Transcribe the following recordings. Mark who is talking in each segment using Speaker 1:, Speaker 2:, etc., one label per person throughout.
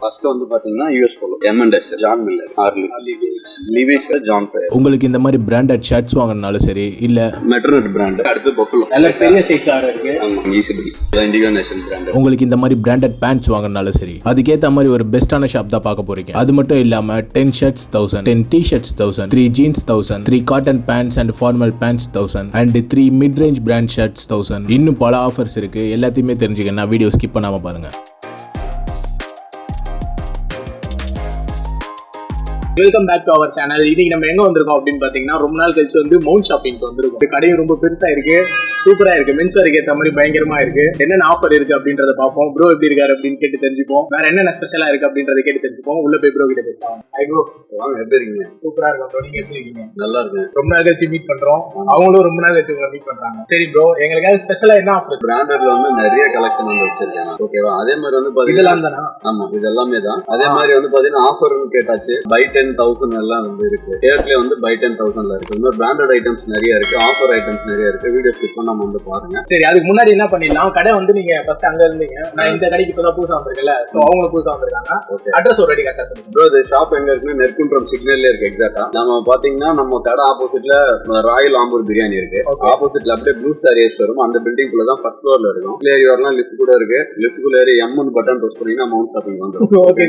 Speaker 1: First வந்து பாத்தீங்கன்னா US polo, M&S, John Miller, Harley, Lewis, John prayer.
Speaker 2: உங்களுக்கு இந்த மாதிரி பிராண்டட் ஷர்ட்ஸ் வாங்கினாலும் சரி, இல்ல
Speaker 1: மெட்ரோனட் பிராண்ட், அடுத்து பஃபலோ,
Speaker 3: நல்ல பெரிய சைஸா இருக்கு.
Speaker 1: ஆமா, ஈஸிபி, இண்டிகோ நேஷன் பிராண்ட்.
Speaker 2: உங்களுக்கு இந்த மாதிரி பிராண்டட் பேண்ட்ஸ் வாங்கினாலும் சரி, அதுக்கேற்ற மாதிரி ஒரு பெஸ்டான ஷாப் தான் பார்க்க போறீங்க. அது மட்டும் இல்லாம 10 shirts 1000, 10 t-shirts 1000, 3 jeans 1000, 3 cotton pants and formal pants 1000 and 3 mid-range brand shirts 1000. இன்னும் பல ஆஃபர்ஸ் இருக்கு. எல்லாத்தையுமே தெரிஞ்சுக்கணும். வீடியோ ஸ்கிப் பண்ணாம பாருங்க.
Speaker 3: Welcome back to our channel. இன்னைக்கு நம்ம எங்க வந்திருக்கோம் அப்படின்னு பாத்தீங்கன்னா, ரொம்ப நாள் கழிச்சு வந்து மவுண்ட் ஷாப்பிங்க்கு வந்திருக்கோம். கடையும் ரொம்ப பெருசா இருக்கு, சூப்பரா இருக்கு, மென்ஸ் வேருக்கு ஏற்ற மாதிரி பயங்கரமா இருக்கு. என்னென்ன ஆஃபர் இருக்கு அப்படின்றத பார்ப்போம். ப்ரோ எப்படி இருக்காரு அப்படின்னு கேட்டு தெரிஞ்சுப்போம். வேற என்னென்ன ஸ்பெஷலா இருக்கு அப்படின்றத கேட்டு தெரிஞ்சுப்போம். உள்ள போய் ப்ரோ கிட்ட பேசலாம். ஹை ப்ரோ,
Speaker 1: வாங்க, எப்படி இருக்கீங்க?
Speaker 3: சூப்பரா இருக்கும் ப்ரோ. நீங்க எப்படி இருக்கீங்க?
Speaker 1: நல்லா இருக்கு.
Speaker 3: ரொம்ப நாள் கழிச்சு மீட் பண்றோம், அவங்களும் ரொம்ப நாள் கழிச்சு உங்களை மீட் பண்றாங்க. சரி ப்ரோ, எங்களுக்காக ஸ்பெஷலா என்ன ஆஃபர்?
Speaker 1: பிராண்டட்ல வந்து நிறைய கலெக்ஷன் வந்து வச்சிருக்காங்க. ஓகேவா? அதே மாதிரி வந்து பாத்தீங்கன்னா
Speaker 3: இதெல்லாம் தானா?
Speaker 1: ஆமா, இது எல்லாமே தான். அதே மாதிரி வந்து பாத்தீங்கன்னா ஆஃபர்னு கேட்டாச்சு, பை 10,000 எல்லாம் வந்து இருக்கு. ஷர்ட்லயே வந்து பை 10,000 இருக்கு. இன்னும் பிராண்டட் ஐட்டம்ஸ் நிறைய இருக்கு, ஆஃபர் ஐட்டம்ஸ் நிறைய இருக்கு. வீடியோ ஸ்கிப் பண்ணாம வந்து பாருங்க.
Speaker 3: சரி, அதுக்கு முன்னாடி என்ன பண்ணிடலாம், கடை வந்து நீங்க ஃபர்ஸ்ட் அங்க இருந்தீங்க, நான் இந்த கடைக்கு இப்பதான் புதுசா வந்திருக்கேன்ல, சோ அவங்களும் புதுசா வந்திருக்காங்க. அட்ரஸ் ஒரு ரெடி கரெக்டா சொல்லுங்க
Speaker 1: ப்ரோ. இது ஷாப் எங்க இருக்குன்னு நெற்குன்றம் சிக்னல்ல இருக்கு. எக்ஸாக்ட்டா நம்ம பாத்தீங்கன்னா நம்ம கடை ஆப்போசிட்ல ராயல் ஆம்பூர் பிரியாணி இருக்கு. ஆப்போசிட்ல அப்படியே ப்ளூ ஸ்டார் ஏஸ் வரும். அந்த பில்டிங் குள்ள தான் ஃபர்ஸ்ட் ஃப்ளோர்ல இருக்கும். ஏறி வரலாம், லிஃப்ட் கூட இருக்கு. லிஃப்ட் குள்ள ஏறி M பட்டன் பிரஸ் பண்ணீங்கன்னா மவுண்ட் ஷாப்பிங் வந்துரும்.
Speaker 3: Okay,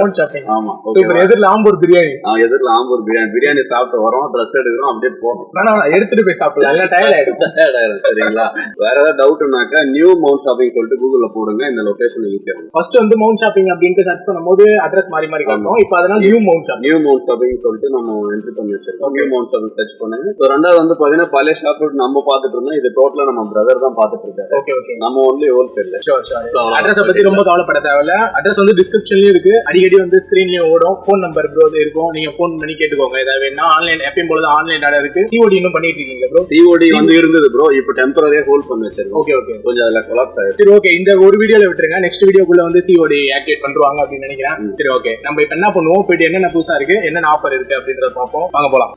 Speaker 3: mount shopping.
Speaker 1: ஆமா,
Speaker 3: சூப்பர். எதிர்ல ஆம்பூர் பிரியாணி.
Speaker 1: எதிர்ல ஆம்பூர் பிரியாணி சாப்பிட்டு வரோம், ட்ரெஸ் எடுக்கிறோம், அப்படியே போறோம்.
Speaker 3: நான் எடுத்துட்டு போய் சாப்பிடலாம், இல்ல டயர்ட் ஆயிடும்.
Speaker 1: சரிங்களா? வேற ஏதாவது டவுட்னாக்கா நியூ மவுண்ட் ஷாப்பிங் சொல்லிட்டு கூகுள்ல போடுங்க, இந்த லொகேஷன் ஈஸியா இருக்கும்.
Speaker 3: ஃபர்ஸ்ட் வந்து மவுண்ட் ஷாப்பிங் அப்படின்ட்டு சர்ச் பண்ணும்போது அட்ரஸ் மாறி மாறி காட்டும். இப்போ அதனால நியூ மவுண்ட்
Speaker 1: ஷாப்பிங் சொல்லிட்டு நம்ம என்ட்ரி பண்ணி வச்சிருக்கோம். நியூ மவுண்ட் ஷாப்பிங் சர்ச் பண்ணுங்க. ஸோ ரெண்டாவது வந்து பாத்தீங்கன்னா பழைய ஷாப் நம்ம பாத்துட்டு இருந்தோம், இது டோட்டலா நம்ம பிரதர் தான் பாத்துட்டு இருக்காரு.
Speaker 3: ஓகே ஓகே,
Speaker 1: நம்ம ஒன்லி ஹோல்சேல்ல.
Speaker 3: அட்ரஸ் பத்தி ரொம்ப கவலைப்பட தேவையில்ல. அட்ரஸ் வந்து டிஸ்கிரிப்ஷன்லயும் இருக்கு, அடிக்கடி வந்து ஸ்கிரீன்லயும் ஓடும். போன் நம்பர் ப்ரோ இருக்கும், நீங்க போன் பண்ணி கேட்டுக்கோங்க. ஏதாவது வேணா ஆன்லைன் எப்பயும் போல ஆன்லைன் ஆர்டர் இருக்கு. COD இன்னும் பண்ணிட்டு இருக்கீங்க ப்ரோ?
Speaker 1: COD வந்து இருந்தது ப்ரோ, இப்போ டெம்பரரியா ஹோல்ட் பண்ணி வச்சிருக்கோம்.
Speaker 3: ஓகே ஓகே,
Speaker 1: கொஞ்சம் அதுல கொலாப்ஸ் ஆயிடுச்சு.
Speaker 3: சரி ஓகே, இந்த ஒரு வீடியோல விட்டுருங்க, நெக்ஸ்ட் வீடியோக்குள்ள வந்து COD ஆக்டிவேட் பண்ணுவாங்க அப்படின்னு நினைக்கிறேன். சரி ஓகே, நம்ம இப்ப என்ன பண்ணுவோம், போயிட்டு என்னென்ன புதுசா இருக்கு, என்னென்ன ஆஃபர் இருக்கு அப்படின்றத பார்ப்போம். வாங்க போலாம்.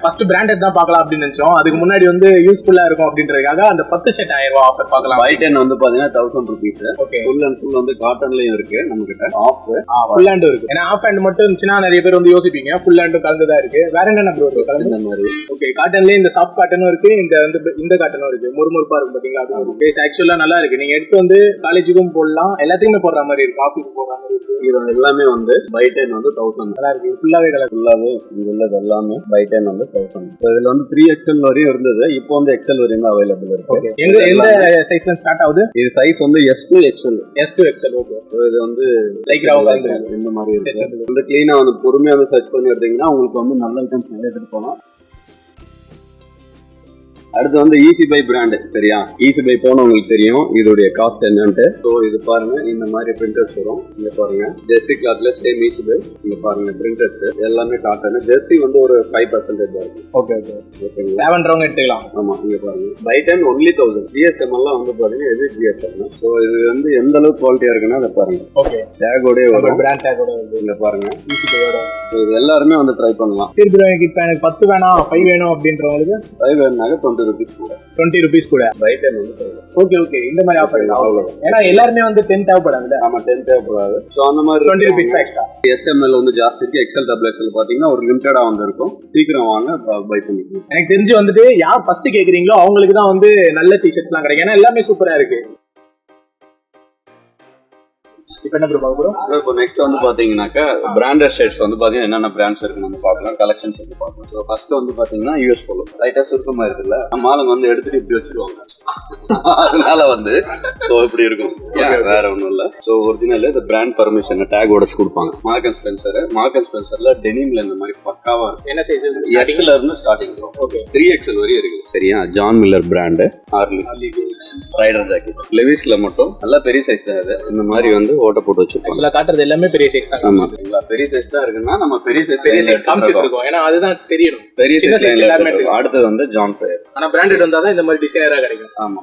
Speaker 3: ஃபர்ஸ்ட் பிராண்டட் தான் பார்க்கலாம் அப்படின்னு நினைச்சோம். அதுக்கு முன்னாடி வந்து யூஸ்ஃபுல்லா இருக்கும் அப்படின்றதுக்காக அந்த 10 ஷர்ட் 1000 ரூபாய் ஆஃபர் பார்க்கலாம்.
Speaker 1: பை 10 வந்து பாத்தீங்கன்னா 1000 rupees.
Speaker 3: Okay,
Speaker 1: full and full வந்து காட்டன்லயும் இருக்கு நம்ம கிட்ட. ஆஃப்
Speaker 3: ஃபுல் ஹேண்ட் இருக்கு. ஏன்னா ஆஃப் ஹேண்ட் மட்டும் இருந்துச்சுன்னா நிறைய பேர் வந்து யோசிப்பீங்க, ஃபுல் ஹேண்டும் கலந்துதான் இருக்கு. வேற என்னென்ன ப்ரோ கலந்து? இந்த மாதிரி ஓகே, காட்டன்லயே இந்த சாஃப்ட் காட்டனும் இருக்கு, இந்த காட்டனும் இருக்கு. முறுமுறுப்பா இருக்கும் பாத்தீங்களா? அது பேஸ் ஆக்சுவலா நல்லா இருக்கு. நீங்க எடுத்து வந்து காலேஜுக்கும் போடலாம், எல்லாத்துக்குமே போடுற மாதிரி இருக்கு, ஆஃபீஸ்க்கு போடுற மாதிரி இருக்கு.
Speaker 1: இது எல்லாமே வந்து பை 10 வந்து 1000
Speaker 3: நல்லா இருக்கு. ஃபுல்லாவே கலர்
Speaker 1: ஃபுல்லாவே இங்க உள்ளது எல்லாமே பை 10 வந்து 1000. ஸோ இதுல வந்து 3XL வரையும் இருந்தது, இப்போ வந்து XL வரையும் தான் அவைலபிள் இருக்கு.
Speaker 3: எந்த சைஸ்ல ஸ்டார்ட் ஆகுது?
Speaker 1: இது சைஸ் வந்து S2XL.
Speaker 3: ஓகே,
Speaker 1: ஸோ இது வந்து
Speaker 3: லைக்
Speaker 1: இந்த மாதிரி இருக்கு. வந்து கிளீனா வந்து பொறுமையா வந்து சர்ச் பண்ணி எடுத்தீங்கன்னா உங்களுக்கு வந்து நல்ல ஐட்டம்ஸ் நிறைய எடுத்துட்டு போகலாம். அடுத்து வந்து ஈஸி பை பிராண்ட். சரியா? ஈஸி பை போன உங்களுக்கு தெரியும் இதோடைய காஸ்ட் என்னன்ட்டு. ஸோ இது பாருங்க, இந்த மாதிரி பிரிண்டர்ஸ் வரும். இங்க பாருங்க, ஜெர்சி கிளாத்ல சேம் ஈஸி பை. இங்க பாருங்க பிரிண்டர்ஸ் எல்லாமே காட்டன். ஜெர்சி வந்து ஒரு 5% தான் இருக்கு.
Speaker 3: ஓகே ஓகே, லேவண்டர் எடுத்துக்கலாம்.
Speaker 1: ஆமா, இங்க பாருங்க பை 10 only 1000. GSM எல்லாம் வந்து பாருங்க, இது GSM. ஸோ இது வந்து எந்த அளவுக்கு குவாலிட்டியா இருக்குன்னா அதை பாருங்க.
Speaker 3: ஓகே,
Speaker 1: டேகோடே வரும்,
Speaker 3: பிராண்ட் டேகோட வருது.
Speaker 1: இங்க பாருங்க ஈஸி பையோட. இது எல்லாருமே வந்து ட்ரை பண்ணலாம்.
Speaker 3: சரி ப்ரோ, இப்போ எனக்கு 10 வேணாம் 5 வேணும் அப்படின்றவங்களுக்கு
Speaker 1: 5 வேணுனாக்க 20 rupees கூட.
Speaker 3: 20 rupees கூட
Speaker 1: பை 10 வந்து 1000.
Speaker 3: ஓகே ஓகே, இந்த மாதிரி ஆஃபர் இருக்கு. ஏன்னா எல்லாருமே வந்து 10 தேவைப்படாது.
Speaker 1: ஆமா, 10 தேவைப்படாது. ஸோ அந்த மாதிரி
Speaker 3: 20 rupees எக்ஸ்ட்ரா.
Speaker 1: SML வந்து ஜாஸ்தி இருக்கு. XL XL பாத்தீங்கன்னா ஒரு லிமிட்டடா வந்து இருக்கும். சீக்கிரம் வாங்க, பை பண்ணிக்கலாம்.
Speaker 3: எனக்கு தெரிஞ்சு வந்துட்டு யார் ஃபர்ஸ்ட் கேக்குறீங்களோ அவங்களுக்கு தான் வந்து நல்ல டிஷர்ட்ஸ் எல்லாம் கிடைக்கும். ஏன்னா எல்லாமே சூப்பரா இருக்கு. இப்போ என்ன ப்ரோ பார்க்க போறோம்?
Speaker 1: இப்போ நெக்ஸ்ட் வந்து பாத்தீங்கன்னாக்கா பிராண்டட் ஷர்ட்ஸ் வந்து பாத்தீங்கன்னா என்னென்ன பிராண்ட்ஸ் இருக்குன்னு வந்து பார்க்கலாம், கலெக்ஷன்ஸ் வந்து பார்க்கலாம். ஸோ ஃபர்ஸ்ட் வந்து பாத்தீங்கன்னா US போலோ. லைட்டா சுருக்கமா இருக்குல்ல, நம்ம ஆளுங்க வந்து எடுத்துட்டு இப்படி வச்சிருவாங்க, அதனால வந்து ஸோ இப்படி இருக்கும். வேற ஒன்றும் இல்லை. ஸோ ஒரிஜினல் இந்த பிராண்ட் பர்மிஷன் டேக் உடச்சு கொடுப்பாங்க. மார்க் அண்ட் ஸ்பென்சர்ல டெனிம்ல இந்த மாதிரி பக்காவா இருக்கும்.
Speaker 3: என்ன சைஸ்?
Speaker 1: SL இருந்து ஸ்டார்டிங். ஓகே, 3XL வரையும் இருக்கு. சரியா? John Miller brand, Harley, rider jacket. லெவிஸ்ல மட்டும் நல்லா பெரிய சைஸ் தான் இது. இந்த மாதிரி வந்து ஓட்ட போட்டு வச்சிருக்கோம்.
Speaker 3: காட்டுறது எல்லாமே பெரிய சைஸ் தான்.
Speaker 1: ஆமா, பெரிய சைஸ் தான் இருக்குன்னா நம்ம பெரிய சைஸ்
Speaker 3: காமிச்சிட்டு இருக்கோம். ஏன்னா அதுதான் தெரியணும்.
Speaker 1: பெரிய சைஸ் எல்லாமே. அடுத்து வந்து ஜான் பிரேயர்.
Speaker 3: ஆனா பிராண்டட் வந்தாதான் இந்த மாதிரி டிசைனரா கிடைக்கும்.
Speaker 1: ஆமா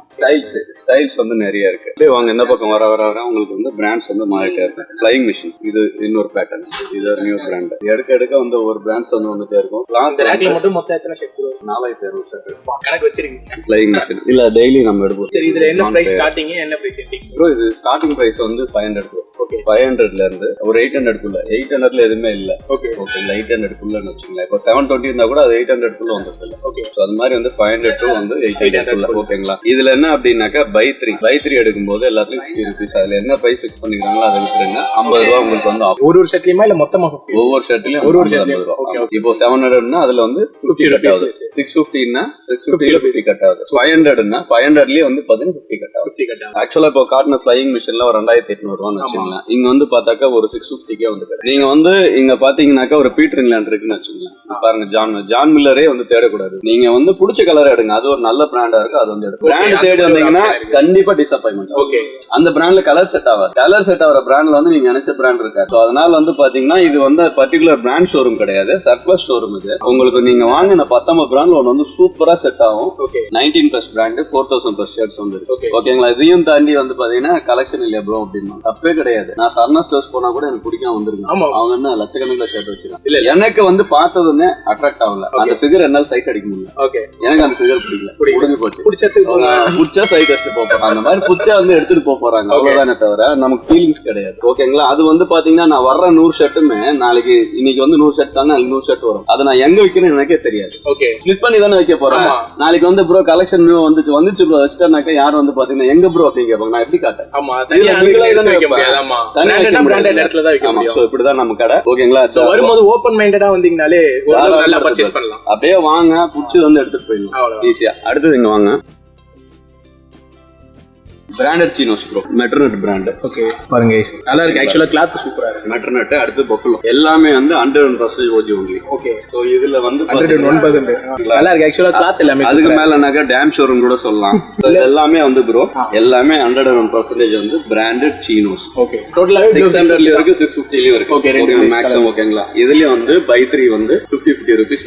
Speaker 1: ஸ்டைல்ஸ் வந்து நிறைய இருக்கு. அப்படியே வாங்க இந்த பக்கம் வர வர வர உங்களுக்கு வந்து பிராண்ட்ஸ் வந்து மாறிட்டே இருக்கு. ஃப்ளையிங் மிஷின் இது இன்னொரு பேட்டர்ன், இது ஒரு நியூ பிராண்ட். எடுக்க வந்து ஒரு பிராண்ட்ஸ் வந்து வந்துட்டே இருக்கும்.
Speaker 3: ரேக்ல மட்டும் மொத்தம் எத்தனை ஷர்ட் ப்ரோ?
Speaker 1: 4500 ஷர்ட்
Speaker 3: கணக்கு வச்சிருக்கீங்க.
Speaker 1: ஃப்ளையிங் மிஷின் இல்ல டெய்லி நம்ம எடுப்போம்.
Speaker 3: சரி, இதுல என்ன பிரைஸ் ஸ்டார்டிங், என்ன பிரைஸ் எண்டிங்
Speaker 1: ப்ரோ? இது ஸ்டார்டிங் பிரைஸ் வந்து 500 ப்ரோ.
Speaker 3: ஓகே,
Speaker 1: 500ல இருந்து ஒரு 800 குள்ள. 800ல எதுவுமே இல்ல.
Speaker 3: ஓகே
Speaker 1: ஓகே, 800 குள்ளன்னு வச்சுங்களேன். இப்போ 720 இருந்தா கூட அது 800 குள்ள வந்துருது.
Speaker 3: ஓகே,
Speaker 1: சோ அது மாதிரி வந்து 500 to வந்து 800 குள்ள. ஓகேங்களா? இதுல என்ன அப்படின்னாக்கா பை 3 எடுக்கும்போது எல்லாத்துலயும் 50 rupees. அதுல என்ன பிரைஸ் ஃபிக்ஸ் பண்ணிக்கிறாங்களோ அதை விட்டுருங்க. 50 ரூபா உங்களுக்கு வந்து
Speaker 3: ஒரு ஷர்ட்லயுமா இல்ல மொத்தமா?
Speaker 1: ஒவ்வொரு ஷர்ட்லயும்
Speaker 3: ஒரு ஷர்ட்லயும்.
Speaker 1: இப்போ 700 அதுல வந்து 50 கட் ஆகுது. 650 650 50 கட் ஆகுது. 500 500லயே வந்து 50 கட் ஆகுது. 50 கட் ஆகுது. ஆக்சுவலா இப்போ காட்டின ஃப்ளையிங் மிஷின்ல ஒரு 2800 ரூபான்னு வச்சுக்கலாம். இங்க வந்து பார்த்தாக்கா ஒரு 650கே வந்து. நீங்க வந்து இங்க பாத்தீங்கன்னாக்கா ஒரு பீட்டர் இங்கிலாந்து இருக்குன்னு வச்சுக்கலாம். பாருங்க, ஜான் மில்லரே வந்து தேடக்கூடாது. நீங்க வந்து பிடிச்ச கலர் எடுங்க. அது ஒரு நல்ல பிராண்டா இருக்கு, அது வந்து எடுங்க. பிராண்ட் தேடி வந்தீங்கன்னா கண்டிப்பா டிசப்பாயின்மெண்ட்.
Speaker 3: ஓகே,
Speaker 1: அந்த பிராண்ட்ல கலர் செட் ஆகாது. கலர் செட் ஆகிற பிராண்ட்ல வந்து நீங்க நினைச்ச பிராண்ட் இருக்காது. சோ அதனால வந்து பாத்தீங்கன்னா இது வந்து பர்டிகுலர் பிராண்ட் ஷோரூம் கிடையாது, சர்ப்ளஸ் ஷோரூம். இது உங்களுக்கு நீங்க வாங்கின 19 பிராண்ட்ல ஒன்று வந்து சூப்பரா செட் ஆகும். 19+ பிராண்ட் 4000+ ஷர்ட்ஸ் வந்து ஓகேங்களா? இதையும் தாண்டி வந்து பாத்தீங்கன்னா கலெக்ஷன் இல்லையா ப்ரோ அப்படின்னு தப்பே கிடையாது. நான் சரணா ஸ்டோர்ஸ் போனா கூட எனக்கு பிடிக்காம வந்துருக்கு. அவங்க என்ன லட்சக்கணக்கில் ஷர்ட் வச்சிருக்காங்க. இல்ல எனக்கு வந்து பார்த்ததுன்னு அட்ராக்ட் ஆகல. அந்த ஃபிகர் என்னால சைட் அடிக்க முடியல. ஓகே, எனக்கு அந்த ஃபிகர் பிடிக்கல. முடிஞ்சு போச்சு. புடிச்சா சைட் அடிச்சு போறோம். அந்த மாதிரி புடிச்சா வந்து எடுத்துட்டு போறாங்க. அவ்வளவுதானே தவிர நமக்கு ஃபீலிங்ஸ் கிடையாது. ஓகேங்களா? அது வந்து பாத்தீங்கன்னா நான் வர்ற 100 ஷர்ட்டுமே நாளைக்கு இன்னைக்கு வந்து 100 ஷர்ட் தானே 100 ஷர்ட் வரும். அதை நான் எங்க வைக்கிறேன்னு எனக்கே தெரியாது. ஓகே, ஸ்பிளிட் பண்ணி தானே வைக்க போறேன். நாளைக்கு வந்து ப்ரோ கலெக்ஷன் வந்துச்சு ப்ரோ வச்சுட்டானாக்கா யாரும் வந்து பாத்தீங்கன்னா எங்க ப்ரோ அப்படின்னு கேட்பாங்க. நான் எப்படி காட்டேன்? இப்படிதான் நம்ம கடை. ஓகேங்களா?
Speaker 3: வரும்போது ஓபன் மைண்டடா வந்தீங்கனாலே நல்லா பர்ச்சேஸ் பண்ணலாம்.
Speaker 1: அப்படியே வாங்க, புடிச்சு வந்து எடுத்துட்டு போயிடலாம் ஈஸியா. அடுத்தது இங்க வாங்க, பிராண்டட் சீனோஸ் ப்ரோ, மெட்டர்நெட் பிராண்ட்.
Speaker 3: ஓகே, பாருங்க நல்லா இருக்கு. ஆக்சுவலா கிளாத் சூப்பரா இருக்கு.
Speaker 1: மெட்டர்நெட், அடுத்து பஃபலோ, எல்லாமே வந்து 101% ஓஜி ஒன்லி. ஓகே, சோ இதுல வந்து
Speaker 3: 101% நல்லா இருக்கு. ஆக்சுவலா கிளாத் எல்லாமே
Speaker 1: அதுக்கு மேலனாக்க டேம் ஷோரூம் கூட சொல்லலாம். எல்லாமே வந்து ப்ரோ எல்லாமே 101% வந்து பிராண்டட் சீனோஸ்.
Speaker 3: ஓகே, டோட்டலாவே
Speaker 1: 600லயும் இருக்கு, 650லயும் இருக்கு. Okay, maximum. ஓகேங்களா? இதுலயும் வந்து பை 3 வந்து 50 rupees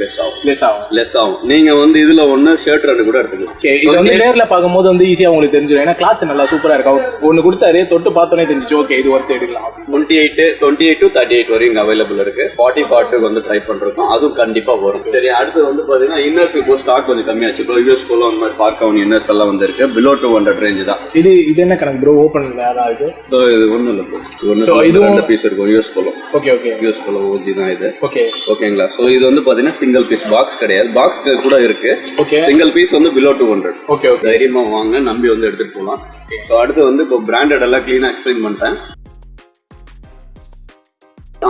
Speaker 1: லெஸ் ஆகும். நீங்க வந்து இதுல ஒன்னு ஷர்ட் ரெண்டு கூட எடுத்துக்கலாம்.
Speaker 3: ஓகே, இது வந்து நேர்ல பாக்கும்போது வந்து ஈஸியா உங்களுக்கு தெரிஞ்சிடும். ஏன்னா கிளாத் நல்லா சூப்பரா இருக்கு. ஒன்னு கொடுத்தாரு, தொட்டு பார்த்தோன்னே தெரிஞ்சிச்சு ஓகே இது ஒர்த் எடுக்கலாம்.
Speaker 1: 28 to 38 வரைக்கும் அவைலபிள் இருக்கு. 40 வந்து ட்ரை பண்றோம், அதுவும் கண்டிப்பா வரும். சரி, அடுத்து வந்து பாத்தீங்கன்னா இன்னர்ஸ் இப்போ ஸ்டாக் கொஞ்சம் கம்மியாச்சு. இப்போ யூஎஸ் போல அந்த மாதிரி பார்க்க வேண்டிய இன்னர்ஸ் எல்லாம் வந்து இருக்கு. பிலோ 200 ரேஞ்ச் தான். இது
Speaker 3: என்ன கணக்கு ப்ரோ? ஓபன் வேற இது.
Speaker 1: சோ இது ஒண்ணும் இல்ல ப்ரோ, இது ரெண்டு பீஸ் இருக்கும் யூஎஸ் போல.
Speaker 3: ஓகே,
Speaker 1: யூஎஸ் போல ஓஜி தான் இது.
Speaker 3: ஓகேங்களா?
Speaker 1: சோ இது வந்து பாத்தீங்கன்னா சிங்கிள் பீஸ், பாக்ஸ் கிடையாது. பாக்ஸ் கூட இருக்கு. சிங்கிள் பீஸ் வந்து பிலோ 200. ஓகே, தைரியமா வாங்க, நம்பி வந்து எடுத்துட்டு போகலாம். ஸோ அடுத்து வந்து இப்போ பிராண்டட் எல்லாம் கிளீனாக எக்ஸ்பிளைன் பண்ணிட்டேன்.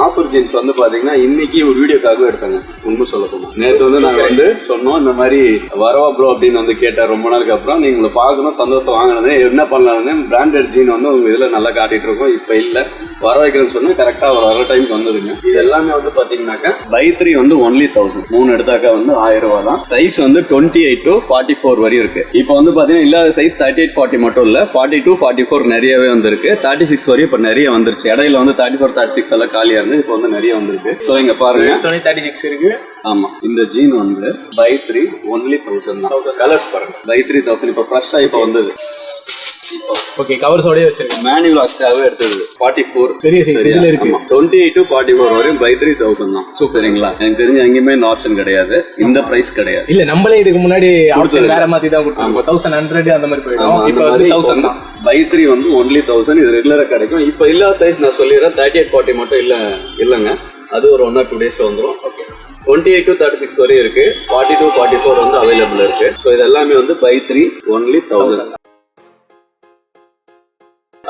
Speaker 1: ஆஃபர் ஜீன்ஸ் வந்து பாத்தீங்கன்னா இன்னைக்கு ஒரு வீடியோக்காக எடுத்தாங்க. உண்மை சொல்ல போனோம், நேற்று வந்து நாங்க வந்து சொன்னோம் இந்த மாதிரி வரவா ப்ரோ அப்படின்னு வந்து கேட்டார். ரொம்ப நாளுக்கு அப்புறம் நீங்களை பார்க்கணும், சந்தோஷம் வாங்கினது என்ன பண்ணலாம்னு பிராண்டட் ஜீன் வந்து உங்க இதுல நல்லா காட்டிட்டு இருக்கோம். இப்ப இல்ல வர வைக்கிறேன்னு சொன்னா கரெக்டா வர டைமுக்கு வந்துடுங்க. இது எல்லாமே வந்து பாத்தீங்கன்னாக்கா பை 3 வந்து ஒன்லி 1000. 3 எடுத்தாக்கா வந்து 1000 ரூபாய் தான். சைஸ் வந்து 28 to 44 வரையும் இருக்கு. இப்போ வந்து பாத்தீங்கன்னா இல்லாத சைஸ் 38, 40 மட்டும் இல்ல, 42, 44 நிறையவே வந்திருக்கு. 36 வரையும் இப்ப நிறைய வந்துருச்சு. இடையில வந்து 34, 36 எல்லாம் காலியா இருந்து இப்போ வந்து நிறைய வந்திருக்கு. சோ இங்க பாருங்க
Speaker 3: 36 இருக்கு.
Speaker 1: ஆமா, இந்த ஜீன் வந்து பை 3 ஒன்லி 1000 தான். கலர்ஸ் பாருங்க, பை 3000 இப்போ ஃப்ரெஷ்ஷா இப்போ வந்தது.
Speaker 3: ஓகே, கவர்ஸோடயே வச்சிருக்கேன்.
Speaker 1: மேனுவல் ஆக்ஸ்டாவே எடுத்தது 44
Speaker 3: பெரிய சைஸ் இதுல இருக்கு.
Speaker 1: 28 to 44 வரையும் பை 3000 தான். சூப்பர்ங்களா? எனக்கு தெரிஞ்ச எங்கேயுமே இந்த ஆப்ஷன் கிடையாது, இந்த பிரைஸ் கிடையாது.
Speaker 3: இல்ல நம்மளே இதுக்கு முன்னாடி ஆப்ஷன் வேற மாதிரி தான் கொடுத்தாங்க. 1100 அந்த மாதிரி போயிடும். இப்போ வந்து 1000 தான்.
Speaker 1: பை 3 வந்து ஒன்லி 1000. இது ரெகுலரா கிடைக்கும். இப்போ இல்ல சைஸ் நான் சொல்லிடுறேன், 38, 40 மட்டும் இல்லங்க, அது ஒரு 1 or 2 days வந்துடும். ஓகே, 28 to 36 வரையும் இருக்கு. 40 to 44 வந்து அவைலபிள் இருக்கு. ஸோ இது எல்லாமே வந்து பை 3 ஒன்லி 1000.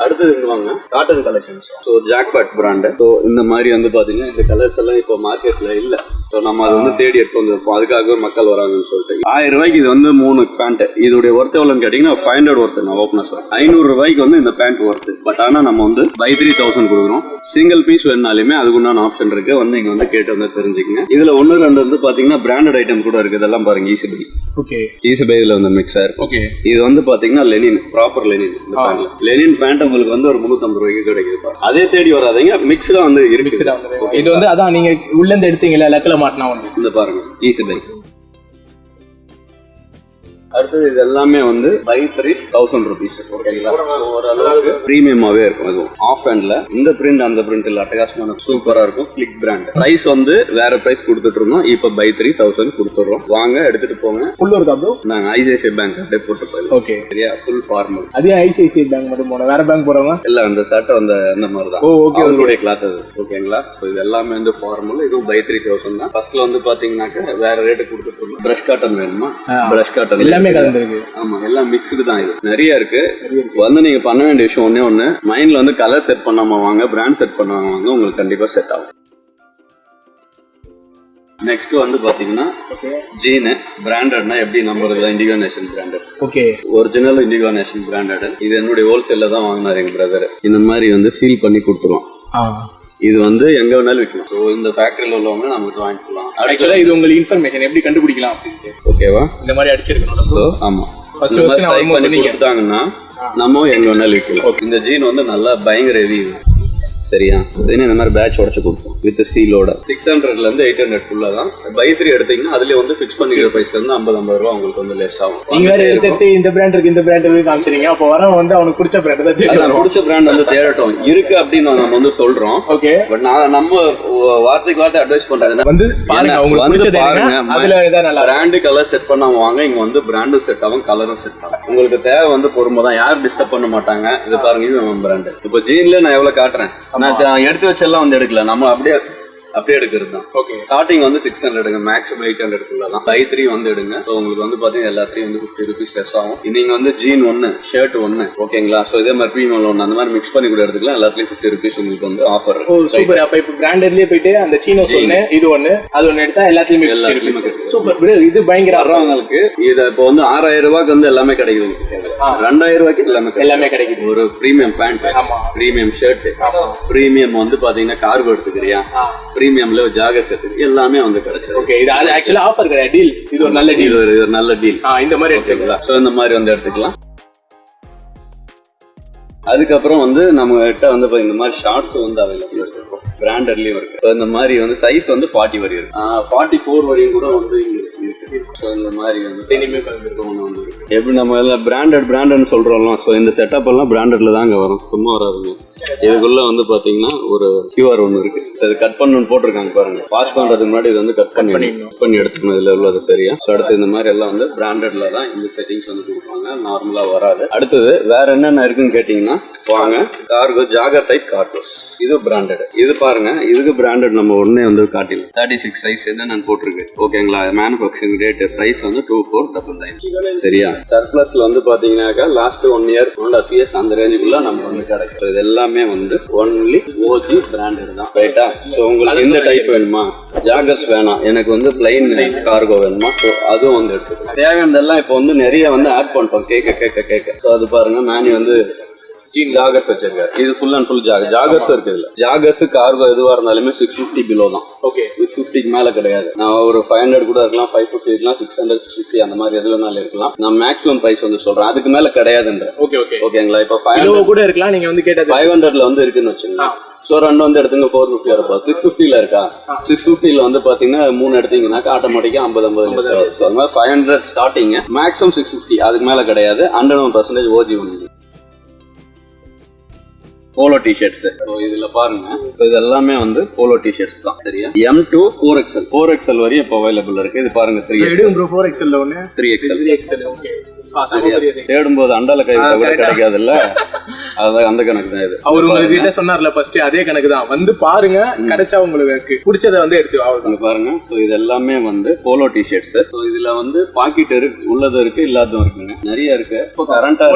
Speaker 1: அடுத்தது இங்க வாங்க, cotton collections. So jackpot brand. So இந்த மாதிரி வந்து பாத்தீங்கன்னா இந்த கலர்ஸ் எல்லாம் இப்போ மார்க்கெட்ல இல்ல. ஸோ நம்ம அதை வந்து தேடி எடுத்து வந்திருப்போம். அதுக்காகவே மக்கள் வராங்கன்னு சொல்லிட்டு 1000 ரூபாய்க்கு இது வந்து 3 பேண்ட். இதோடைய ஒர்த் எவ்வளோன்னு கேட்டீங்கன்னா 500 ஒர்த்து. நான் ஓப்பனா சொல்றேன், 500 ரூபாய்க்கு வந்து இந்த பேண்ட் ஒர்த்து. பட் ஆனா நம்ம வந்து பை 3000 கொடுக்குறோம். சிங்கிள் பீஸ் வேணாலுமே அதுக்குண்டான ஆப்ஷன் இருக்கு. வந்து இங்க வந்து கேட்டு வந்து தெரிஞ்சுக்கங்க. இதுல 1, 2 வந்து பாத்தீங்கன்னா பிராண்டட் ஐட்டம் கூட இருக்கு. இதெல்லாம் பாருங்க, easy buy. Okay, easy buy இதுல வந்து மிக்சர். ஓகே, இது வந்து பாத்தீங்கன்னா லெனின், ப்ராப்பர் லெனின். இந்த பேண்ட்ல லெனின் பேண்ட் உங்களுக்கு வந்து ஒரு 350 ரூபாய்க்கு கிடைக்குது. அதே தேடி வராதீங்க, மிக்ஸ்ல வந்து இருக்கு.
Speaker 3: இது வந்து அதான் நீங்க உள்ள இருந்து எடுத்தீங்கல்ல, லக்கில மாட்டினா வந்து இந்த
Speaker 1: பாருங்க, ஈஸி பை. அடுத்தது இது எல்லாமே வந்து பை 3,000 rupees. ஓகேங்களா, ஓரளவுக்கு ப்ரீமியமாவே இருக்கும். இதுவும் ஆஃப் ஹேண்ட்ல இந்த பிரிண்ட் அந்த பிரிண்ட் இல்ல, அட்டகாசமான சூப்பரா இருக்கும். ஃபிளிக் பிராண்ட். பிரைஸ் வந்து வேற பிரைஸ் கொடுத்துட்டு இருந்தோம், இப்ப பை 3,000 கொடுத்துறோம். வாங்க எடுத்துட்டு போங்க.
Speaker 3: ஃபுல் இருக்கா ப்ரோ?
Speaker 1: நாங்க ஐசிஐசிஐ பேங்க் அப்படியே போட்டு போயிடலாம்.
Speaker 3: ஓகே,
Speaker 1: சரியா? Full formal.
Speaker 3: அதே ஐசிஐசிஐ பேங்க் மட்டும் போனோம், வேற பேங்க் போறவங்க
Speaker 1: இல்ல அந்த சட்டை அந்த மாதிரி தான்.
Speaker 3: ஓகே,
Speaker 1: அவங்களுடைய கிளாத் அது. ஓகேங்களா, ஸோ இது எல்லாமே வந்து ஃபார்மல். இதுவும் பை 3,000 தான். ஃபர்ஸ்ட்ல வந்து பாத்தீங்கன்னாக்க வேற ரேட்டு கொடுத்துட்டு இருந்தோம். பிரஷ் காட்டன் வேணுமா? பிரஷ் காட்டன்
Speaker 3: எல்லாமே கலந்துருக்கு.
Speaker 1: ஆமா, எல்லாம் மிக்ஸ்டு தான். இது நிறைய இருக்கு. வந்து நீங்க பண்ண வேண்டிய விஷயம் ஒண்ணு மைண்ட்ல வந்து கலர் செட் பண்ணாம வாங்க, பிராண்ட் செட் பண்ணாம வாங்க, உங்களுக்கு கண்டிப்பா செட் ஆகும். நெக்ஸ்ட் வந்து பாத்தீங்கன்னா ஜீனு பிராண்டட்னா எப்படி நம்புறது? Indigo nation branded.
Speaker 3: Okay,
Speaker 1: original indigo nation branded. இது என்னுடைய ஹோல்சேல்ல தான் வாங்கினாரு எங்க பிரதர். இந்த மாதிரி வந்து சீல் பண்ணி கொடுத்துருவோம். இது வந்து எங்க வேணாலும் விற்கலாம். ஸோ இந்த ஃபேக்டரியில் உள்ளவங்க நமக்கு வாங்கிக்கலாம்.
Speaker 3: ஆக்சுவலா இது உங்களுக்கு இன்ஃபர்மேஷன் எப்படி கண்டுபிடிக்கலாம் அப்படின்ட்டு.
Speaker 1: ஓகேவா?
Speaker 3: இந்த மாதிரி அடிச்சிருக்கணும்.
Speaker 1: ஸோ ஆமா, ஃபர்ஸ்ட் பண்ணி கொடுத்தாங்கன்னா நம்ம எங்க வேணாலும் விற்கலாம். இந்த ஜீன் வந்து நல்லா பயங்கர ஹெவி. சரியா? இந்த மாதிரி பேட்ச் உடச்சு கொடுப்போம் வித் சீலோட. 600ல இருந்து 800 தான். பை 3 எடுத்தீங்கன்னா அதுல வந்து ஃபிக்ஸ் பண்ணிக்கிற பிரைஸ்ல இருந்து 50 ரூபா உங்களுக்கு வந்து லெஸ் ஆகும்.
Speaker 3: நீங்க வேற எடுத்து இந்த பிராண்ட் இருக்கு இந்த பிராண்ட் இருக்கு காமிச்சீங்க, அப்போ வரவன் வந்து அவனுக்கு பிடிச்ச பிராண்ட் தான் தேடுவான்.
Speaker 1: பிடிச்ச பிராண்ட் வந்து தேடட்டும் இருக்கு அப்படின்னு நம்ம வந்து சொல்றோம்.
Speaker 3: ஓகே,
Speaker 1: பட் நம்ம வார்த்தைக்கு வார்த்தை அட்வைஸ் பண்றது
Speaker 3: வந்து பாருங்க, உங்களுக்கு பிடிச்சது பாருங்க, அதுல ஏதா நல்லா
Speaker 1: பிராண்ட் கலர் செட் பண்ணாம வாங்க. இங்க வந்து பிராண்டும் செட் ஆகும், கலரும் செட் ஆகும். உங்களுக்கு தேவை வந்து பொறுமை தான், யாரும் டிஸ்டர்ப் பண்ண மாட்டாங்க. இது பாருங்க, இது நம்ம பிராண்ட். இப்போ ஜீன்ல நான் எவ்வளவு காட்டுறேன், நான் எடுத்து வச்செல்லாம் வந்து எடுக்கல, நம்ம அப்படியே எடுக்கிறது தான். ஓகே, ஸ்டார்டிங் வந்து 600, மேக்ஸிமம் 800 தான். பை 3 வந்து எடுங்க. ஸோ உங்களுக்கு வந்து பாத்தீங்கன்னா எல்லாத்தையும் வந்து 50 rupees லெஸ் ஆகும். நீங்க வந்து ஜீன் 1 ஷர்ட் 1 ஓகேங்களா. ஸோ இதே மாதிரி ப்ரீமியம் 1 அந்த மாதிரி மிக்ஸ் பண்ணி கூட எடுத்துக்கலாம். எல்லாத்துலயும் 50 rupees உங்களுக்கு வந்து ஆஃபர்.
Speaker 3: சூப்பர். அப்ப இப்போ பிராண்டட்லயே போயிட்டு அந்த சீனோஸ் 1 இது 1 அது 1 எடுத்தா எல்லாத்துலயுமே சூப்பர் ப்ரோ. இது பயங்கர
Speaker 1: வர்றவங்களுக்கு இது இப்போ வந்து 6000 ரூபாய்க்கு வந்து எல்லாமே கிடைக்குது. 2000 ரூபாய்க்கு எல்லாமே கிடைக்குது. ஒரு premium pant, premium shirt, premium வந்து பாத்தீங்கன்னா கார்கோ எடுத்துக்கிறியா, பிரீமியம்ல ஜாகர்ஸ் எல்லாமே வந்து கிடைச்சது.
Speaker 3: ஓகே, இது ஆக்சுவலா ஆஃபர் கிடையாது, டீல். இது ஒரு நல்ல டீல்,
Speaker 1: ஒரு நல்ல டீல்.
Speaker 3: இந்த மாதிரி எடுத்துக்கலாம்.
Speaker 1: சோ இந்த மாதிரி வந்து எடுத்துக்கலாம். அதுக்கப்புறம் வந்து நம்ம கிட்ட வந்து இந்த மாதிரி ஷார்ட்ஸ் வந்து அவைலபிள் இருக்கும், பிராண்டட்லயும் இருக்கு. ஸோ இந்த மாதிரி வந்து சைஸ் வந்து 40 வரையும் இருக்கு, 44 வரையும் கூட வந்து இருக்கு. ஸோ இந்த மாதிரி வந்து எப்படி நம்ம எல்லாம் பிராண்டட்னு சொல்றோம்ல. ஸோ இந்த செட்டப் எல்லாம் பிராண்டட்ல தாங்க வரும், சும்மா வராதுங்க. இதுக்குள்ள வந்து பாத்தீங்கன்னா ஒரு QR ஒன்று இருக்கு, அது கட் பண்ணணும்னு போட்டிருக்காங்க பாருங்க. வாஷ் பண்றதுக்கு முன்னாடி இது வந்து கட் பண்ணி எடுத்துக்கணும். இதுல உள்ளது சரியா? ஸோ அடுத்து இந்த மாதிரி எல்லாம் வந்து பிராண்டட்ல தான் இந்த செட்டிங்ஸ் வந்து கொடுப்பாங்க, நார்மலா வராது. அடுத்தது வேற என்னென்ன இருக்குன்னு கேட்டீங்கன்னா வாங்க, கார்கோ ஜாகர் டைப் கார்கோஸ், இது பிராண்டட். இது பாருங்க, இதுக்கு பிராண்டட் நம்ம ஒன்னே வந்து காட்டில 36 சைஸ் என்னன்னு போட்டிருக்கு. ஓகேங்களா? மேனுஃபேக்சரிங் ரேட் பிரைஸ் வந்து 2499. சரியா? சர்ப்ளஸ்ல வந்து பாத்தீங்கன்னாக்கா லாஸ்ட் 1 year 1.5 years அந்த ரேஞ்சுக்குள்ள நம்ம வந்து கிடைக்கும். இது எல்லாமே வந்து ஒன்லி ஓஜி பிராண்டட் தான். ரைட்டா? ஸோ உங்களுக்கு எந்த டைப் வேணுமா? ஜாகர்ஸ் வேணாம், எனக்கு வந்து பிளைன் கார்கோ வேணுமா, ஸோ அதுவும் வந்து எடுத்துக்கலாம். தேவையானதெல்லாம் இப்போ வந்து நிறைய வந்து ஆட் பண்ணிட்டோம், கேட்க. ஸோ அது பாருங்க, மேனி வந்து ஜாகர்ஸ் வச்சிருக்காரு. இது ஃபுல் அண்ட் ஃபுல் ஜாகர்ஸ் இருக்கு. இதுல ஜாகர்ஸ் கார்கோ எதுவா இருந்தாலுமே 650 பிலோ தான். ஓகே, 650க்கு மேல கிடையாது. நான் ஒரு 500 கூட இருக்கலாம், 550 இருக்கலாம், 600 650 அந்த மாதிரி எது வேணாலும் இருக்கலாம். நான் மேக்ஸிமம் பிரைஸ் வந்து சொல்றேன், அதுக்கு மேல கிடையாதுன்ற. ஓகேங்களா? இப்போ 500
Speaker 3: கூட இருக்கலாம், நீங்க வந்து கேட்டது
Speaker 1: 500ல வந்து இருக்குன்னு வச்சுக்கோங்க. ஸோ 2 வந்து எடுத்துங்க, 450 வரப்போ 650ல இருக்கா. 650ல வந்து பாத்தீங்கன்னா 3 எடுத்தீங்கன்னாக்கா ஆட்டோமேட்டிக்கா 50 லெஸ். அது மாதிரி 500 ஸ்டார்டிங், மேக்ஸிமம் 650, அதுக்கு மேல கிடையாது. 101% ஓஜி ஒன்று. Polo T-shirts. ஸோ இதுல பாருங்க, இது எல்லாமே வந்து போலோ டிஷர்ட்ஸ் தான். சரியா? M2 4XL வரையும் இப்போ அவைலபிள் இருக்கு. இது பாருங்க 3XL,
Speaker 3: 4XL ஒன்று,
Speaker 1: 3XL.
Speaker 3: ஓகே,
Speaker 1: தேடும்போது அண்டால கை கூட கிடைக்காதுல்ல, அதான் அந்த கணக்கு தான் இது.
Speaker 3: அவர் உங்ககிட்ட சொன்னார்ல ஃபர்ஸ்ட், அதே கணக்கு தான். வந்து பாருங்க, கிடைச்சா உங்களுக்கு பிடிச்சதை வந்து எடுத்து அவங்க
Speaker 1: பாருங்க. ஸோ இது எல்லாமே வந்து போலோ டிஷர்ட்ஸ். ஸோ இதுல வந்து பாக்கெட் இருக்கு, உள்ளதும் இருக்கு, இல்லாததும் இருக்குங்க, நிறைய இருக்கு. இப்போ கரண்டா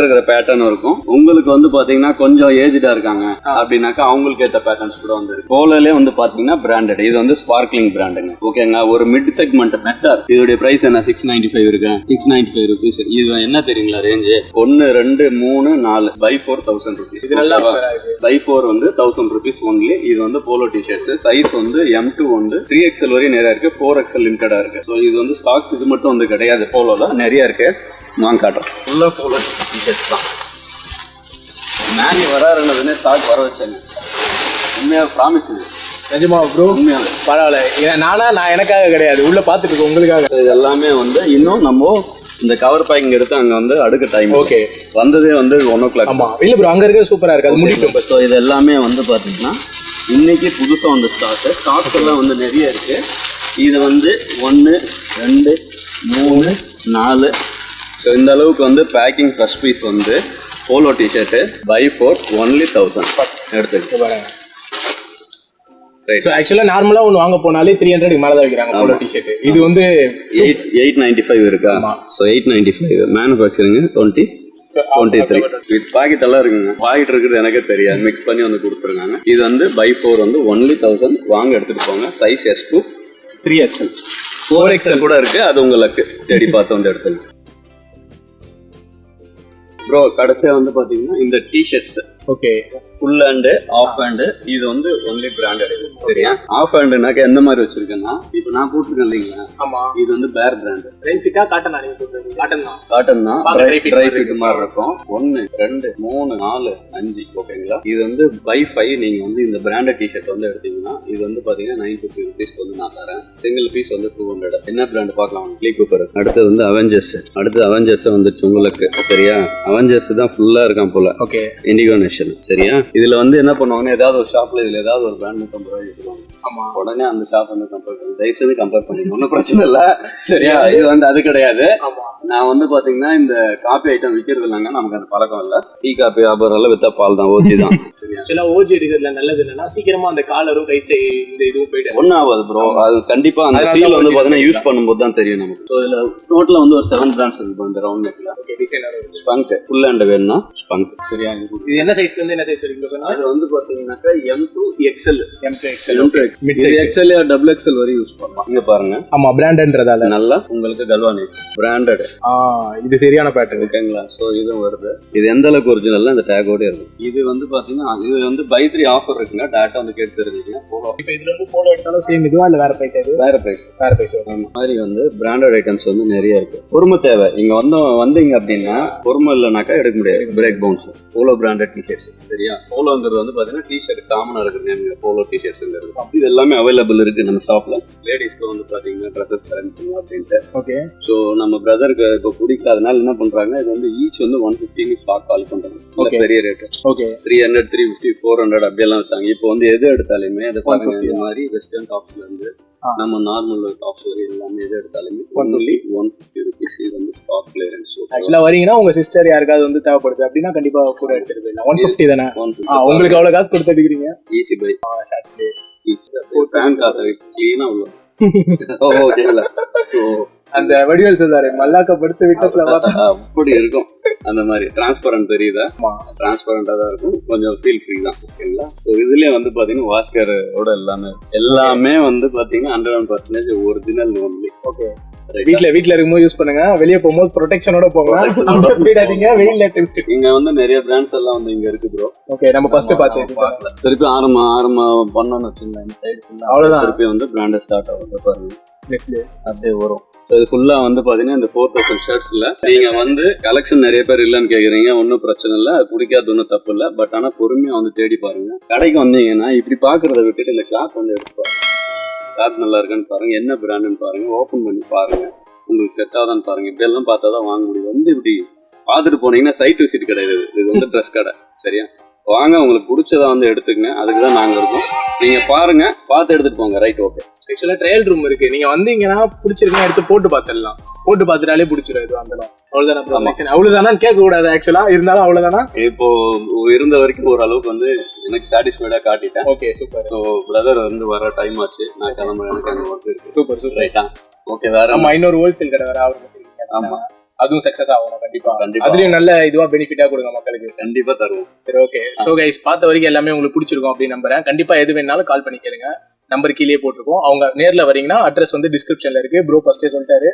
Speaker 1: இருக்கிற பேட்டர்ன் இருக்கும். உங்களுக்கு வந்து பாத்தீங்கன்னா கொஞ்சம் ஏஜ்டா இருக்காங்க அப்படின்னாக்கா அவங்களுக்கு ஏற்ற பேட்டர்ன்ஸ் கூட வந்து இருக்கு. போலோலே வந்து பாத்தீங்கன்னா பிராண்டட், இது வந்து ஸ்பார்க்லிங் பிராண்டுங்க. ஓகேங்களா? ஒரு மிட் செக்மெண்ட் மெட்டர். இதோட பிரைஸ் என்ன? 695 இருக்கு, 695 rupees. இது என்ன தெரியுங்களா ரேஞ்சு? 1 2 3 4 by 4 1000 rupees. இது நல்லா பை 4 வந்து 1000 rupees ஒன்லி. இது வந்து போலோ டிஷர்ட்ஸ். சைஸ் வந்து M2 வந்து 3XL வரையும் நிறைய இருக்கு, 4XL லிமிட்டடா இருக்கு. ஸோ இது வந்து ஸ்டாக்ஸ் இது மட்டும் வந்து கிடையாது, போலோல நிறைய இருக்கு. நான் காட்டுறேன். ஃபுல்லா போலோ டிஷர்ட்ஸ் தான். மேனி வராருன்னதுன்னு ஸ்டாக் வர வச்சாங்க. உண்மையாக ப்ராமிஸ் இது.
Speaker 3: நிஜமா ப்ரோ?
Speaker 1: உண்மையாக
Speaker 3: பரவாயில்ல. நான் எனக்காக கிடையாது, உள்ள பாத்துட்டு இருக்கோம் உங்களுக்காக.
Speaker 1: இது எல்லாமே வந்து இன்னும் நம்ம இந்த கவர் பேக்கிங் எடுத்து அங்க வந்து அடுக்க டைம்
Speaker 3: ஓகே
Speaker 1: வந்ததே வந்து 1:00.
Speaker 3: ஆமா இல்ல ப்ரோ, அங்க இருக்க சூப்பரா இருக்கு, அது முடிக்கும்.
Speaker 1: ஸோ இது எல்லாமே வந்து பாத்தீங்கன்னா இன்னைக்கு புதுசா வந்த ஸ்டாக்ஸ் எல்லாம் வந்து நிறைய இருக்கு. இது வந்து 1 2 3 4. ஸோ இந்த அளவுக்கு வந்து பேக்கிங் ஃபர்ஸ்ட் பீஸ் வந்து போலோ டிஷர்ட்டு buy 4 only 1000 எடுத்துக்கு.
Speaker 3: ஸோ ஆக்சுவலா நார்மலா ஒன்று வாங்க போனாலே 300 மேலே தான் வைக்கிறாங்க போலோ டிஷர்ட். இது வந்து
Speaker 1: 895 இருக்கா? So 895 manufacturing 2023. இது பாக்கெட் எல்லாம் இருக்குங்க. பாக்கெட் இருக்குது எனக்கே தெரியாது, மிக்ஸ் பண்ணி வந்து கொடுத்துருக்காங்க. இது வந்து buy 4 வந்து only 1000 வாங்க எடுத்துட்டு போங்க. சைஸ் S2 3XL 4XL கூட இருக்கு, அது உங்களுக்கு தேடி பார்த்து வந்து எடுத்துங்க. ப்ரோ கடைசியா வந்து பாத்தீங்கன்னா இந்த t-shirts
Speaker 3: okay
Speaker 1: full hand half hand, இது வந்து ஒன்லி பிராண்டட். சரியா? ஆஃப் ஹேண்டுனாக்க எந்த மாதிரி வச்சிருக்கேன்னா இப்போ நான் போட்டிருக்கேன் இல்லைங்களா?
Speaker 3: ஆமா.
Speaker 1: இது வந்து பேர் பிராண்ட்.
Speaker 3: ட்ரை ஃபிட்டா காட்டன் நீங்க போடுறது? காட்டன் தான்.
Speaker 1: காட்டன் தான். ட்ரை ஃபிட் மாதிரி இருக்கும். 1 2 3 4 5. ஓகேங்களா? இது வந்து buy 5 நீங்க வந்து இந்த பிராண்டட் டிஷர்ட் வந்து எடுத்தீங்கன்னா இது வந்து பாத்தீங்கன்னா 950 rupees வந்து நான் தரேன். சிங்கிள் பீஸ் வந்து 200. என்ன பிராண்ட் பார்க்கலாம்? க்ளீ கூப்பர். அடுத்து வந்து அவெஞ்சர்ஸ். அடுத்து அவெஞ்சர்ஸ் வந்துச்சு உங்களுக்கு. சரியா? அவெஞ்சர்ஸ் தான் ஃபுல்லா இருக்கான் போல.
Speaker 3: Okay
Speaker 1: indigo nation. சரியா? இதுல வந்து என்ன பண்ணுவாங்கன்னா ஏதாவது ஒரு ஷாப்ல இதுல ஏதாவது ஒரு பிராண்ட் 150 ரூபாய் எடுத்துவாங்க.
Speaker 3: ஆமா.
Speaker 1: உடனே அந்த ஷாப் வந்து கம்பேர் பண்ணி தயவுசெய்து கம்பேர் பண்ணிக்கணும், ஒன்றும் பிரச்சனை இல்லை. சரியா? இது வந்து அது கிடையாது. நான் வந்து பாத்தீங்கன்னா இந்த காபி ஐட்டம் விற்கிறது இல்லைங்க, நமக்கு அந்த பழக்கம் இல்லை. டீ காபி வியாபாரம் எல்லாம் வித்தா பால் தான், ஓஜி தான்.
Speaker 3: ஆக்சுவலா ஓஜி எடுக்கிறதுல நல்லது என்னன்னா சீக்கிரமா அந்த காலரும் கைசை இந்த இதுவும் போயிட்டு
Speaker 1: ஒன்றும் ஆகாது ப்ரோ. அது கண்டிப்பா அந்த ஃபீல் வந்து பாத்தீங்கன்னா யூஸ் பண்ணும்போது தான் தெரியும் நமக்கு. ஸோ இதுல டோட்டலா வந்து ஒரு 7 பிராண்ட்ஸ் இருக்கு. இந்த ரவுண்ட் நெக்ல
Speaker 3: டிசைனர்
Speaker 1: ஸ்பங்க் ஃபுல் ஹேண்ட் வேணும்னா ஸ்பங்க். சரியா?
Speaker 3: இது என்ன சைஸ்ல இருந்து என்ன சைஸ் வரைக்கும் சொன்னா?
Speaker 1: அது வந்து பாத்தீங்கன்னாக்கா M to XL.
Speaker 3: M to XL.
Speaker 1: Mid size XL या XXL வரை யூஸ் பண்ணலாம். இங்க பாருங்க.
Speaker 3: ஆமா, பிராண்டட்ன்றதால
Speaker 1: நல்லா உங்களுக்கு கல்வானி பிராண்டட்.
Speaker 3: இது சரியான பேட்டர்ன்.
Speaker 1: ஓகேங்களா? சோ இதுவும் வருது. இது எந்த அளவுக்கு ஒரிஜினல் இந்த டேகோட இருக்கு. இது வந்து பாத்தீங்கன்னா இது வந்து buy 3 ஆஃபர் இருக்குங்க. டாட்டா வந்து கேட்டு தெரிஞ்சுக்கங்க. போலோ
Speaker 3: இப்போ இதுல வந்து போலோ எடுத்தாலும் சேம் இதுவா இல்ல வேற பிரைஸ்? அது
Speaker 1: வேற பிரைஸ்.
Speaker 3: அந்த
Speaker 1: மாதிரி வந்து பிராண்டட் ஐட்டம்ஸ் வந்து நிறைய இருக்கு. பொறுமை தேவை. இங்க வந்தீங்க அப்படின்னா பொறுமை இல்லைனாக்கா எடுக்க முடியாது. Breakbounce Polo branded t-shirts. சரியா? போலோங்கிறது வந்து பாத்தீங்கன்னா டிஷர்ட் காமனா இருக்கு. போலோ டிஷர்ட்ஸ்ங்கிறது இது எல்லாமே அவைலபிள் இருக்கு நம்ம ஷாப்ல. லேடிஸ்க்கு வந்து பாத்தீங்கன்னா ட்ரெஸ்ஸஸ் கலெக்ட் பண்ணலாம் அப்படின்ட்டு.
Speaker 3: ஓகே.
Speaker 1: ஸோ நம்ம பிரதருக்கு இப்போ பிடிக்காதனால என்ன பண்றாங்க, இது வந்து ஈச் வந்து 150 ஸ்டாக் கால் பண்றாங்க. பெரிய ரேட்.
Speaker 3: ஓகே.
Speaker 1: 300 350 400 அப்படியெல்லாம் வச்சாங்க. இப்போ வந்து எது எடுத்தாலுமே அதை பாருங்க, இந்த மாதிரி வெஸ்டர்ன் டாப்ஸ்ல இருந்து நம்ம நார்மல் டாப்ஸ் வரை எல்லாமே எது எடுத்தாலுமே ஒன்லி 150 rupees. இது வந்து ஸ்டாக் கிளியரன்ஸ்.
Speaker 3: ஆக்சுவலா வரீங்கன்னா உங்க சிஸ்டர் யாருக்காவது வந்து தேவைப்படுது அப்படின்னா கண்டிப்பா கூட எடுத்துட்டு போயிடலாம். 150 தானே? உங்களுக்கு அவ்வளவு காசு கொடுத்து எடுக்கிறீங்க.
Speaker 1: Easy by.
Speaker 3: ஷார்ட்ஸ்ல
Speaker 1: பேங்க் காசு க்ளீனா உள்ள. ஓகேங்களா? ஸோ
Speaker 3: அந்த வடிவேல் சொல்றாரு, மல்லாக்கப்படுத்து விட்டத்துல
Speaker 1: அப்படி இருக்கும். அந்த மாதிரி டிரான்ஸ்பரண்ட் தெரியுதா? டிரான்ஸ்பரண்டா தான் இருக்கும். கொஞ்சம் ஃபீல் ஃப்ரீ தான். ஓகேங்களா? ஸோ இதுலயே வந்து பாத்தீங்கன்னா வாஸ்கரோட எல்லாமே வந்து பாத்தீங்கன்னா 100% ஒரிஜினல் ஒன்லி. ஓகே.
Speaker 3: வீட்ல இருக்கும்போது யூஸ் பண்ணுங்க, வெளியே போகும்போது ப்ரொடெக்ஷனோட போங்க. போயிடாதீங்க, வெயில்ல தெரிஞ்சு.
Speaker 1: இங்க வந்து நிறைய பிராண்ட்ஸ் எல்லாம் வந்து இங்க இருக்கு ப்ரோ.
Speaker 3: ஓகே, நம்ம ஃபர்ஸ்ட் பார்த்து
Speaker 1: திருப்பி ஆரம்பம் பண்ணோம்னு வச்சுக்கோங்க. இந்த சைடு ஃபுல்லா அவ்வளவுதான். திருப்பி வந்து பிராண்டட் ஸ்டார்ட் ஆகும் பாருங்க. அப்படியே வரும். இது ஃபுல்லா வந்து பாத்தீங்கன்னா இந்த 4000 ஷர்ட்ஸ்ல நீங்க வந்து கலெக்ஷன் நிறைய பேர் இல்லன்னு கேக்குறீங்க. ஒன்னும் பிரச்சனை இல்ல, பிடிக்காது ஒன்னும் தப்பு இல்ல. பட் ஆனா பொறுமையா வந்து தேடி பாருங்க. கடைக்கு வந்தீங்கன்னா இப்படி பாக்குறத விட்டுட்டு இந்த கிளாத் வந்து எடுத்து பாருங்க. கிளாத் நல்லா இருக்கான்னு பாருங்க, என்ன பிராண்டுன்னு பாருங்க, ஓபன் பண்ணி பாருங்க, உங்களுக்கு செட் ஆகுதான்னு பாருங்க. இப்படி எல்லாம் பார்த்தாதான் வாங்க முடியும். வந்து இப்படி பாத்துட்டு போனீங்கன்னா சைட் விசிட் கிடையாது. இது வந்து ட்ரெஸ் கடை. சரியா? வாங்க, உங்களுக்கு பிடிச்சதா வந்து எடுத்துக்கங்க. அதுக்கு தான் நாங்க இருக்கோம். நீங்க பாருங்க, பார்த்து எடுத்துட்டு போங்க. ரைட்? ஓகே.
Speaker 3: ஆக்சுவலா ட்ரையல் ரூம் இருக்கு. நீங்க வந்தீங்கன்னா பிடிச்சிருக்கா எடுத்து போட்டு பார்த்துடலாம். போட்டு பார்த்துட்டாலே பிடிச்சிடும். இது வந்தலாம். அவ்வளவுதானே? அவ்வளவுதானே கேட்க கூடாது ஆக்சுவலா. இருந்தாலும் அவ்வளவுதானா? இப்போ
Speaker 1: இருந்த வரைக்கும் ஓரளவுக்கு வந்து எனக்கு சாட்டிஸ்ஃபைடா காட்டிட்டேன்.
Speaker 3: Okay, super.
Speaker 1: ஸோ பிரதர் வந்து வர டைம் ஆச்சு, நான் கிளம்புறேன். எனக்கு அந்த ஒர்க் இருக்கு.
Speaker 3: Super super.
Speaker 1: ரைட்டா? ஓகே. வேற
Speaker 3: ஆமா, இன்னொரு ஹோல்சேல் கடை வேற ஆரம்பிச்சிருக்கீங்க.
Speaker 1: ஆமா,
Speaker 3: அதுவும் சக்சஸ் ஆகணும். கண்டிப்பா. அதுலயும் நல்ல இதுவா பெனிஃபிட்டா கொடுங்க மக்களுக்கு.
Speaker 1: கண்டிப்பா தருவோம்.
Speaker 3: சரி, ஓகே. சோ கைஸ், பார்த்த வரைக்கும் எல்லாமே உங்களுக்கு பிடிச்சிருக்கும் அப்படின்னு நம்புறேன். கண்டிப்பா எது வேணாலும் கால் பண்ணி கேளுங்க. நம்பர் கீழே போட்டிருக்கோம். அவங்க நேர்ல வரீங்கன்னா அட்ரஸ் வந்து டிஸ்கிரிப்ஷன்ல இருக்கு. ப்ரோ ஃபர்ஸ்டே சொல்லிட்டாரு,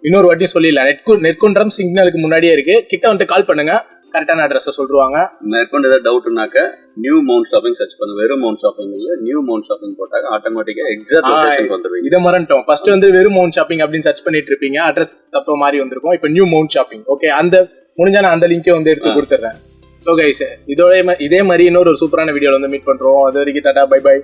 Speaker 3: இன்னொரு வாட்டி சொல்லிடலாம். நெற்குன்றம் சிக்னலுக்கு முன்னாடியே இருக்கு. கிட்ட வந்து கால் பண்ணுங்க, கரெக்டான அட்ரஸ் சொல்லுவாங்க.
Speaker 1: மேற்கொண்டு ஏதாவது டவுட்னாக்க நியூ மவுண்ட் ஷாப்பிங் சர்ச் பண்ணு. வெறும் மவுண்ட் ஷாப்பிங் இல்ல, நியூ மவுண்ட் ஷாப்பிங் போட்டாங்க ஆட்டோமேட்டிக்கா எக்ஸாக்ட் லொகேஷன் வந்துருவீங்க. இத
Speaker 3: மறந்துட்டோம். ஃபர்ஸ்ட் வந்து வெறும் மவுண்ட் ஷாப்பிங் அப்படின்னு சர்ச் பண்ணிட்டு இருப்பீங்க. அட்ரஸ் தப்ப மாதிரி வந்திருக்கும். இப்போ நியூ மவுண்ட் ஷாப்பிங். ஓகே, அந்த முடிஞ்சா நான் அந்த லிங்கை வந்து எடுத்து கொடுத்துறேன். ஸோ கைஸ், இதே மாதிரி இன்னொரு சூப்பரான வீடியோல வந்து மீட் பண்றோம். அது வரைக்கும் டாடா, பை பை.